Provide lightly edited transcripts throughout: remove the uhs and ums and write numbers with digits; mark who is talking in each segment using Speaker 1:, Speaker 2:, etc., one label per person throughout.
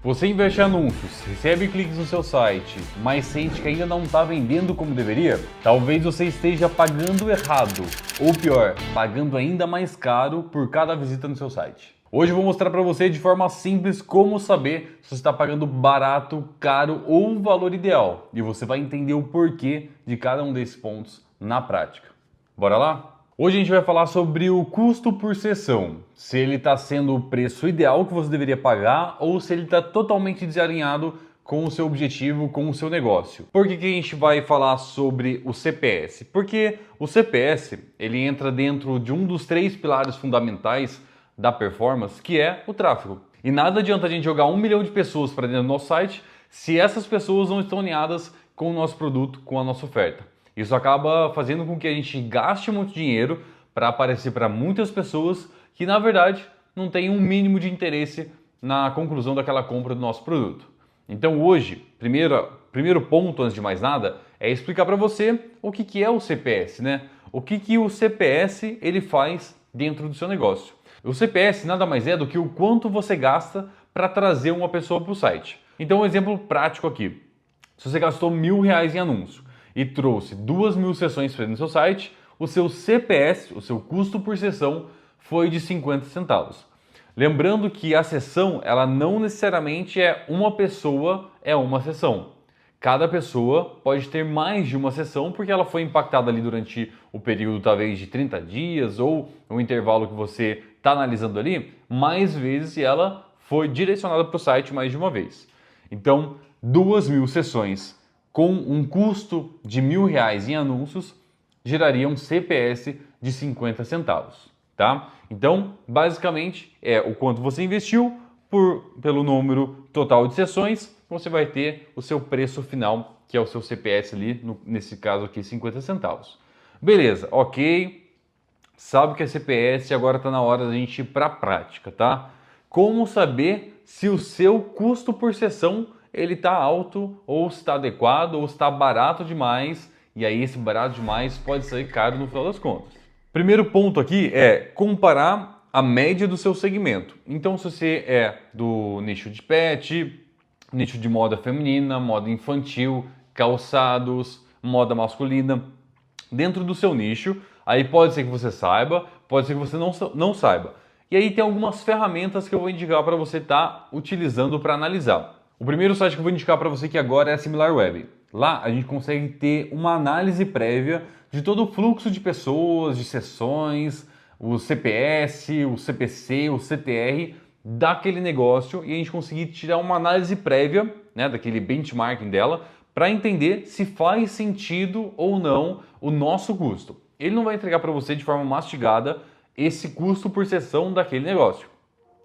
Speaker 1: Você investe em anúncios, recebe cliques no seu site, mas sente que ainda não está vendendo como deveria? Talvez você esteja pagando errado, ou pior, pagando ainda mais caro por cada visita no seu site. Hoje eu vou mostrar para você de forma simples como saber se você está pagando barato, caro ou o valor ideal. E você vai entender o porquê de cada um desses pontos na prática. Bora lá? Hoje a gente vai falar sobre o custo por sessão, se ele está sendo o preço ideal que você deveria pagar ou se ele está totalmente desalinhado com o seu objetivo, com o seu negócio. Por que a gente vai falar sobre o CPS? Porque o CPS ele entra dentro de um dos 3 pilares fundamentais da performance, que é o tráfego. E nada adianta a gente jogar 1 milhão de pessoas para dentro do nosso site se essas pessoas não estão alinhadas com o nosso produto, com a nossa oferta. Isso acaba fazendo com que a gente gaste muito dinheiro para aparecer para muitas pessoas que, na verdade, não têm um mínimo de interesse na conclusão daquela compra do nosso produto. Então hoje, primeiro ponto, antes de mais nada, é explicar para você o que é o CPS, né? O que o CPS ele faz dentro do seu negócio. O CPS nada mais é do que o quanto você gasta para trazer uma pessoa para o site. Então um exemplo prático aqui. Se você gastou R$1.000 em anúncio e trouxe 2.000 sessões para no seu site, o seu CPS, o seu custo por sessão, foi de 50 centavos. Lembrando que a sessão, ela não necessariamente é uma pessoa, é uma sessão. Cada pessoa pode ter mais de uma sessão porque ela foi impactada ali durante o período talvez de 30 dias ou o intervalo que você está analisando ali, mais vezes e ela foi direcionada para o site mais de uma vez. Então, 2.000 sessões com um custo de R$1.000 em anúncios, geraria um CPS de 50 centavos, tá? Então, basicamente, é o quanto você investiu pelo número total de sessões, você vai ter o seu preço final, que é o seu CPS ali, nesse caso aqui, 50 centavos. Beleza, ok, sabe que é CPS, agora está na hora da gente ir para a prática, tá? Como saber se o seu custo por sessão ele está alto, ou está adequado, ou está barato demais, e aí esse barato demais pode sair caro no final das contas. Primeiro ponto aqui é comparar a média do seu segmento. Então se você é do nicho de pet, nicho de moda feminina, moda infantil, calçados, moda masculina, dentro do seu nicho, aí pode ser que você saiba, pode ser que você não saiba. E aí tem algumas ferramentas que eu vou indicar para você estar utilizando para analisar. O primeiro site que eu vou indicar para você aqui agora é a SimilarWeb. Lá a gente consegue ter uma análise prévia de todo o fluxo de pessoas, de sessões, o CPS, o CPC, o CTR daquele negócio e a gente conseguir tirar uma análise prévia, né, daquele benchmarking dela, para entender se faz sentido ou não o nosso custo. Ele não vai entregar para você de forma mastigada esse custo por sessão daquele negócio.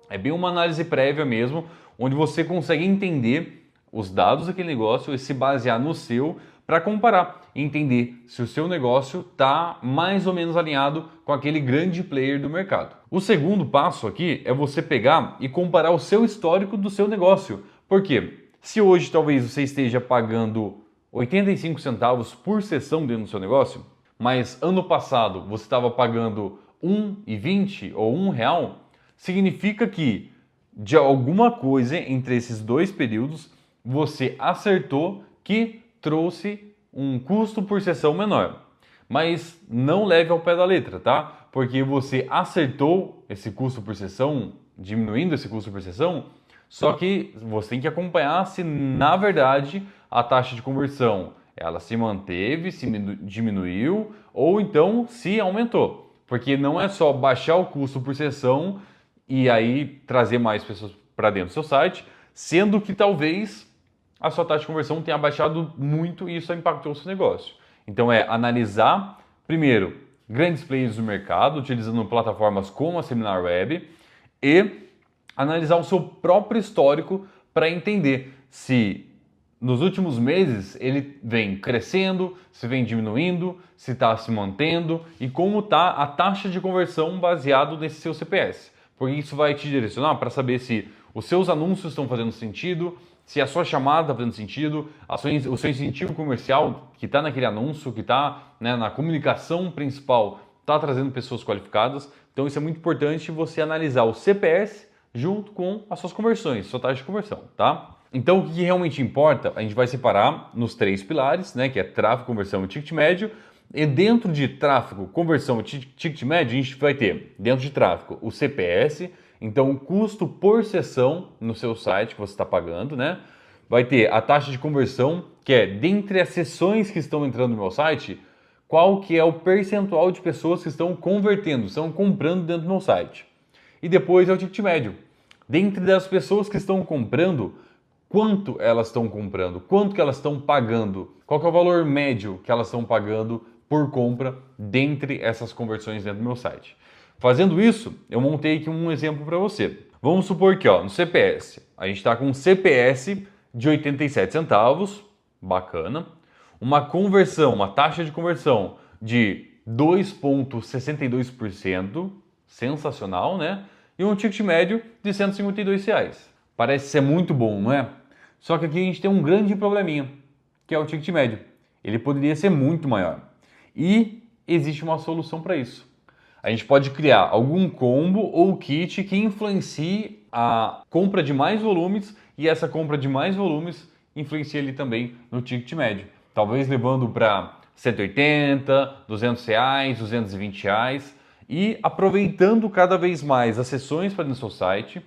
Speaker 1: É bem uma análise prévia mesmo, onde você consegue entender os dados daquele negócio e se basear no seu para comparar e entender se o seu negócio está mais ou menos alinhado com aquele grande player do mercado. O segundo passo aqui é você pegar e comparar o seu histórico do seu negócio. Por quê? Se hoje talvez você esteja pagando 85 centavos por sessão dentro do seu negócio, mas ano passado você estava pagando R$1,20 ou R$1, significa que de alguma coisa entre esses dois períodos você acertou que trouxe um custo por sessão menor. Mas não leve ao pé da letra, tá? Porque você acertou esse custo por sessão, diminuindo esse custo por sessão, só que você tem que acompanhar se na verdade a taxa de conversão ela se manteve, se diminuiu ou então se aumentou. Porque não é só baixar o custo por sessão e aí trazer mais pessoas para dentro do seu site, sendo que talvez a sua taxa de conversão tenha baixado muito e isso impactou o seu negócio. Então é analisar, primeiro, grandes players do mercado, utilizando plataformas como a SimilarWeb e analisar o seu próprio histórico para entender se nos últimos meses ele vem crescendo, se vem diminuindo, se está se mantendo e como está a taxa de conversão baseado nesse seu CPS. Porque isso vai te direcionar para saber se os seus anúncios estão fazendo sentido, se a sua chamada está fazendo sentido, o seu incentivo comercial que está naquele anúncio, que está, né, na comunicação principal, está trazendo pessoas qualificadas. Então isso é muito importante você analisar o CPS junto com as suas conversões, sua taxa de conversão, tá? Então, o que realmente importa, a gente vai separar nos 3 pilares, né, que é tráfego, conversão e ticket médio. E dentro de tráfego, conversão e ticket médio, a gente vai ter, dentro de tráfego, o CPS, então o custo por sessão no seu site que você está pagando, né? Vai ter a taxa de conversão, que é dentre as sessões que estão entrando no meu site, qual que é o percentual de pessoas que estão convertendo, estão comprando dentro do meu site. E depois é o ticket médio. Dentre das pessoas que estão comprando, quanto elas estão comprando, quanto que elas estão pagando, qual que é o valor médio que elas estão pagando por compra dentre essas conversões dentro do meu site. Fazendo isso, eu montei aqui um exemplo para você. Vamos supor que no CPS, a gente está com um CPS de 87 centavos, bacana, uma conversão, uma taxa de conversão de 2,62%, sensacional, né? E um ticket médio de R$152. Parece ser muito bom, não é? Só que aqui a gente tem um grande probleminha, que é o ticket médio. Ele poderia ser muito maior. E existe uma solução para isso. A gente pode criar algum combo ou kit que influencie a compra de mais volumes e essa compra de mais volumes influencia ali também no ticket médio. Talvez levando para 180, R$200, R$220 e aproveitando cada vez mais as sessões para dentro do seu site,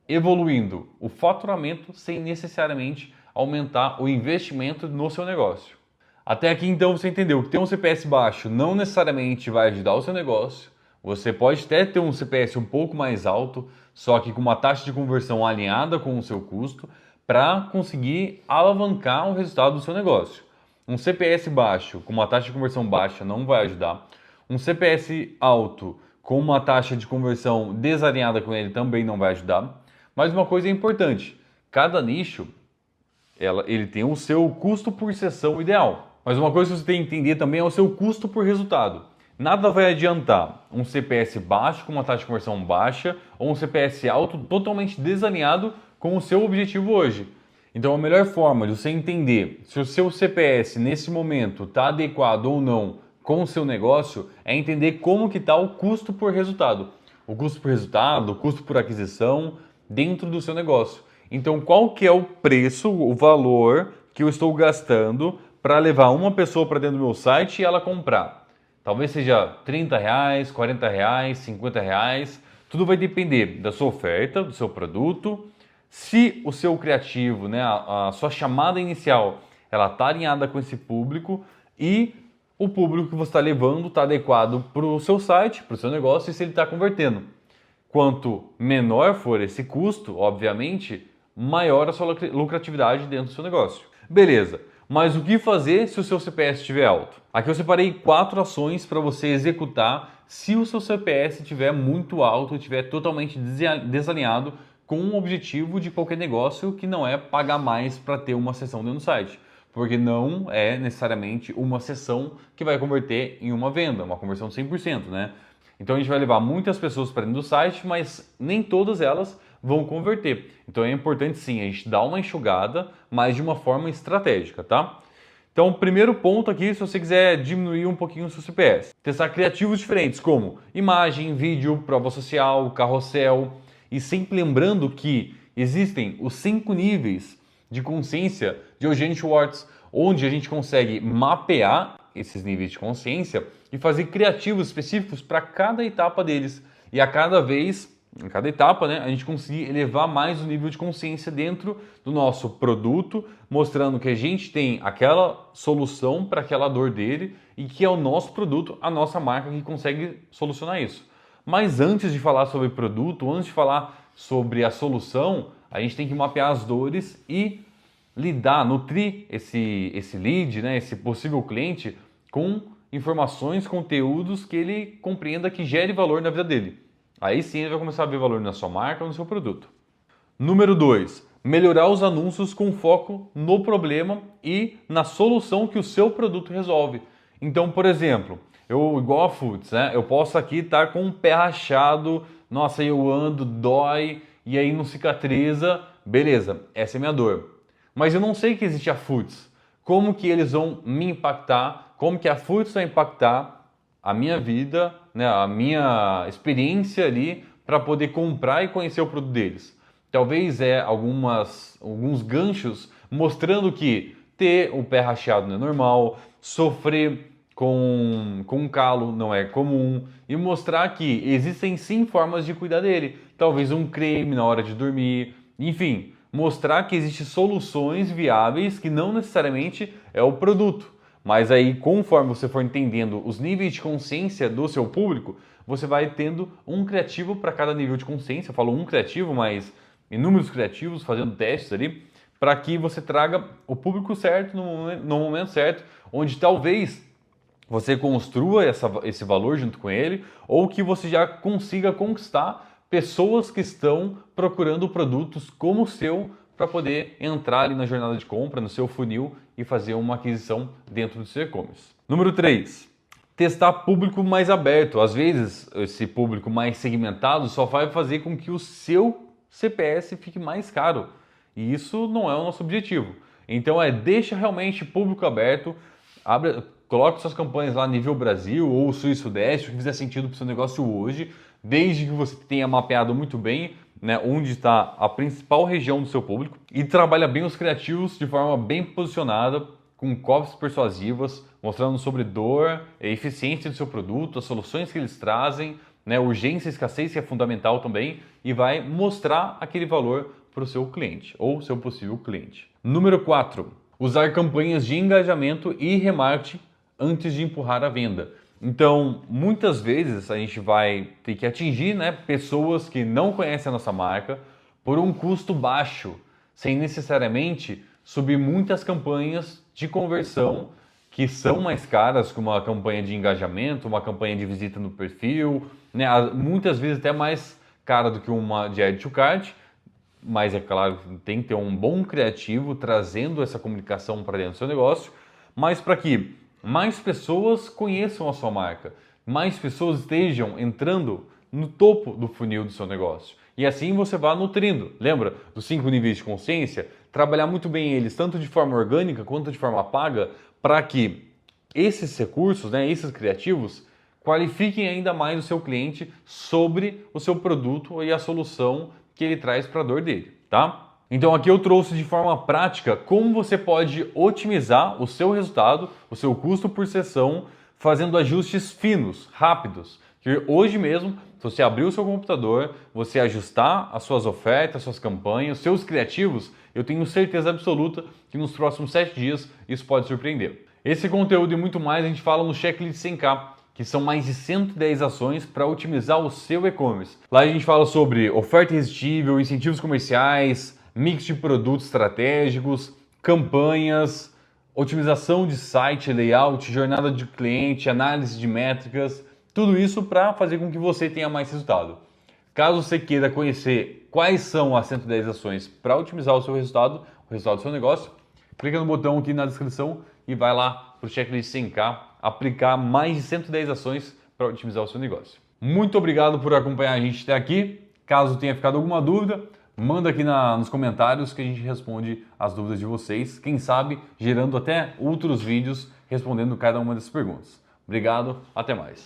Speaker 1: evoluindo o faturamento sem necessariamente aumentar o investimento no seu negócio. Até aqui então você entendeu que ter um CPS baixo não necessariamente vai ajudar o seu negócio. Você pode até ter um CPS um pouco mais alto, só que com uma taxa de conversão alinhada com o seu custo, para conseguir alavancar o resultado do seu negócio. Um CPS baixo com uma taxa de conversão baixa não vai ajudar. Um CPS alto com uma taxa de conversão desalinhada com ele também não vai ajudar. Mas uma coisa é importante, cada nicho ele tem o seu custo por sessão ideal. Mas uma coisa que você tem que entender também é o seu custo por resultado. Nada vai adiantar um CPS baixo com uma taxa de conversão baixa ou um CPS alto totalmente desalinhado com o seu objetivo hoje. Então a melhor forma de você entender se o seu CPS nesse momento está adequado ou não com o seu negócio é entender como que está o custo por resultado. O custo por resultado, o custo por aquisição dentro do seu negócio. Então qual que é o preço, o valor que eu estou gastando para levar uma pessoa para dentro do meu site e ela comprar? Talvez seja R$30, R$40, R$50. Tudo vai depender da sua oferta, do seu produto. Se o seu criativo, né, a sua chamada inicial, ela está alinhada com esse público e o público que você está levando está adequado para o seu site, para o seu negócio e se ele está convertendo. Quanto menor for esse custo, obviamente, maior a sua lucratividade dentro do seu negócio. Beleza. Mas o que fazer se o seu CPS estiver alto? Aqui eu separei 4 ações para você executar se o seu CPS estiver muito alto, estiver totalmente desalinhado com o objetivo de qualquer negócio que não é pagar mais para ter uma sessão dentro do site. Porque não é necessariamente uma sessão que vai converter em uma venda, uma conversão de 100%, né? Então a gente vai levar muitas pessoas para dentro do site, mas nem todas elas vão converter. Então é importante sim a gente dar uma enxugada, mas de uma forma estratégica, tá? Então o primeiro ponto aqui, se você quiser diminuir um pouquinho o seu CPS, testar criativos diferentes como imagem, vídeo, prova social, carrossel e sempre lembrando que existem os 5 níveis de consciência de Eugene Schwartz, onde a gente consegue mapear esses níveis de consciência e fazer criativos específicos para cada etapa deles. E a cada vez, em cada etapa, né, a gente conseguir elevar mais o nível de consciência dentro do nosso produto, mostrando que a gente tem aquela solução para aquela dor dele e que é o nosso produto, a nossa marca que consegue solucionar isso. Mas antes de falar sobre produto, antes de falar sobre a solução, a gente tem que mapear as dores e lidar, nutrir esse lead, né, esse possível cliente com informações, conteúdos que ele compreenda que gere valor na vida dele. Aí sim ele vai começar a ver valor na sua marca ou no seu produto. Número 2, melhorar os anúncios com foco no problema e na solução que o seu produto resolve. Então, por exemplo, eu igual a Foods, né? Eu posso aqui estar com um pé rachado, nossa, eu ando, dói e aí não cicatriza, beleza, essa é a minha dor. Mas eu não sei que existe a Foods. Como que eles vão me impactar? Como que a Foods vai impactar a minha vida, né, a minha experiência ali para poder comprar e conhecer o produto deles. Talvez alguns ganchos mostrando que ter o pé racheado não é normal, sofrer com um calo não é comum e mostrar que existem sim formas de cuidar dele. Talvez um creme na hora de dormir, enfim, mostrar que existem soluções viáveis que não necessariamente é o produto. Mas aí, conforme você for entendendo os níveis de consciência do seu público, você vai tendo um criativo para cada nível de consciência. Eu falo um criativo, mas inúmeros criativos fazendo testes ali, para que você traga o público certo no momento certo, onde talvez você construa esse valor junto com ele, ou que você já consiga conquistar pessoas que estão procurando produtos como o seu para poder entrar ali na jornada de compra, no seu funil e fazer uma aquisição dentro do seu e-commerce. Número 3. Testar público mais aberto. Às vezes, esse público mais segmentado só vai fazer com que o seu CPS fique mais caro. E isso não é o nosso objetivo. Então deixa realmente público aberto, coloque suas campanhas lá nível Brasil ou Sul e Sudeste, o que fizer sentido para o seu negócio hoje, desde que você tenha mapeado muito bem, né, onde está a principal região do seu público e trabalha bem os criativos de forma bem posicionada, com copies persuasivas, mostrando sobre dor, a eficiência do seu produto, as soluções que eles trazem, né, urgência e escassez, que é fundamental também, e vai mostrar aquele valor para o seu cliente ou seu possível cliente. Número 4. Usar campanhas de engajamento e remarketing antes de empurrar a venda. Então, muitas vezes a gente vai ter que atingir, né, pessoas que não conhecem a nossa marca por um custo baixo, sem necessariamente subir muitas campanhas de conversão que são mais caras, como uma campanha de engajamento, uma campanha de visita no perfil, né, muitas vezes até mais cara do que uma de add to cart, mas é claro, tem que ter um bom criativo trazendo essa comunicação para dentro do seu negócio, mas para que mais pessoas conheçam a sua marca, mais pessoas estejam entrando no topo do funil do seu negócio. E assim você vai nutrindo. Lembra dos 5 níveis de consciência? Trabalhar muito bem eles, tanto de forma orgânica quanto de forma paga, para que esses recursos, né, esses criativos, qualifiquem ainda mais o seu cliente sobre o seu produto e a solução que ele traz para a dor dele, tá? Então aqui eu trouxe de forma prática como você pode otimizar o seu resultado, o seu custo por sessão, fazendo ajustes finos, rápidos. Que hoje mesmo, se você abrir o seu computador, você ajustar as suas ofertas, as suas campanhas, os seus criativos, eu tenho certeza absoluta que nos próximos 7 dias isso pode surpreender. Esse conteúdo e muito mais a gente fala no Checklist 100K, que são mais de 110 ações para otimizar o seu e-commerce. Lá a gente fala sobre oferta irresistível, incentivos comerciais, mix de produtos estratégicos, campanhas, otimização de site, layout, jornada de cliente, análise de métricas, tudo isso para fazer com que você tenha mais resultado. Caso você queira conhecer quais são as 110 ações para otimizar o resultado do seu negócio, clica no botão aqui na descrição e vai lá para o Checklist 100K, aplicar mais de 110 ações para otimizar o seu negócio. Muito obrigado por acompanhar a gente até aqui. Caso tenha ficado alguma dúvida, manda aqui nos comentários que a gente responde as dúvidas de vocês. Quem sabe gerando até outros vídeos respondendo cada uma dessas perguntas. Obrigado, até mais.